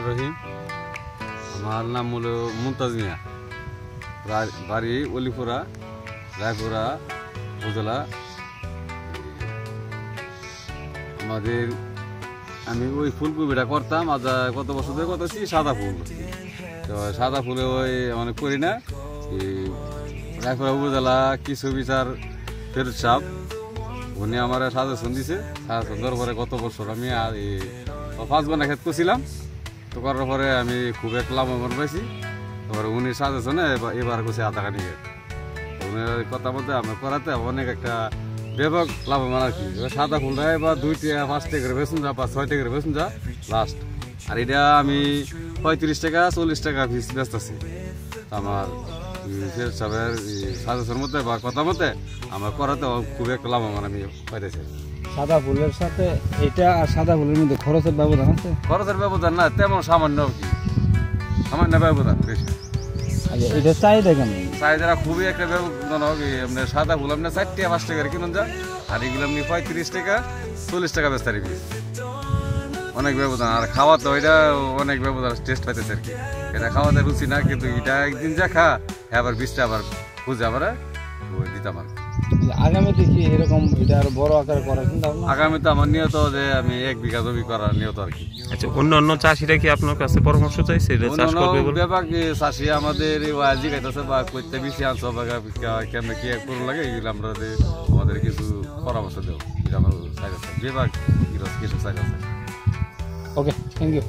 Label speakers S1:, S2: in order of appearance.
S1: রহিম, আমার নাম হলো মুমতাজ মিয়া, বাড়ি অলিপুরা, রায়পুরা উপজেলা। আমাদের আমি ওই ফুলকপিটা করতাম আজ কত বছর ধরে করতেছি, সাদা ফুল। তো সাদা ফুলে ওই অনেক করি না। রায়পুরা উপজেলা কিছু বিচার ফেরত সাহেব উনি আমার সাজেশন দিছে। সাজেশন দেওয়ার পরে গত বছর আমি 5 ঘন্টা ক্ষেত করছিলাম। তো করার পরে আমি খুব এক লাভবান পাইছি। তারপরে উনি সাজেশনে এবার করছে আধাখানি উনার কথা মধ্যে আমি করাতে অনেক একটা ব্যাপক লাভবান আর কি। সাদা ফুলটা এবার 2 টাকা 5 টাকা করে বেচুন যা, 6 টাকা করে বেচুন যা লাস্ট। আর এটা আমি 35 টাকা 40 টাকা পিস বেচতেছি। আমার সাহেবের সাজেশন মতে বা কথা মতে আমার করাতে খুব একটা লাভবান আমি পাইতেছি।
S2: সাদা ফুলের সাথে এটা আর সাদা ফুলের মধ্যে খরচের ব্যবধান আছে?
S1: খরচের ব্যবধান না তেমন, সামান্য কি সামান্য ব্যবধান বেশি।
S2: আচ্ছা, এটা চাহিদা কেমন?
S1: চাহিদাটা খুবই একটা ব্যবধান হবে। আপনার সাদা ফুল আপনার 4 টাকা 5 টাকা কিনুন যা, আর এগুলো আপনি 35 টাকা 40 টাকা বেচতে পিস। অনেক ব্যবধান। আর খাওয়া তো এটা অনেক ব্যবধান, টেস্ট পাইতেছে আর কি। এটা খাওয়াতে রুচি না, কিন্তু এটা একদিন যা খা আবার 20টা আবার খুঁজে আবার দিতাম আর।
S2: আগামীতে কি এরকম এটা আরো বড় আকারে করার চিন্তা ভাবনা?
S1: আগামীতে আমার নিয়ত যে আমি 1 বিঘা জমি করার নিয়ত আর কি।
S3: আচ্ছা, অন্য চাষিরা কি আপনার কাছে পরামর্শ চাইছে এটা চাষ করবে বলে?
S1: ব্যাপার চাষি আমাদের আজি গাইতেছে বা করতে বেশি আনছো বা কেমনে কি করুন লাগে, এগুলো আমরা আমাদের কিছু পরামর্শ দেবো। এটা আমার সাইড আছে বিভাগ কিছু সাইড আছে।
S2: ওকে, থ্যাংক ইউ।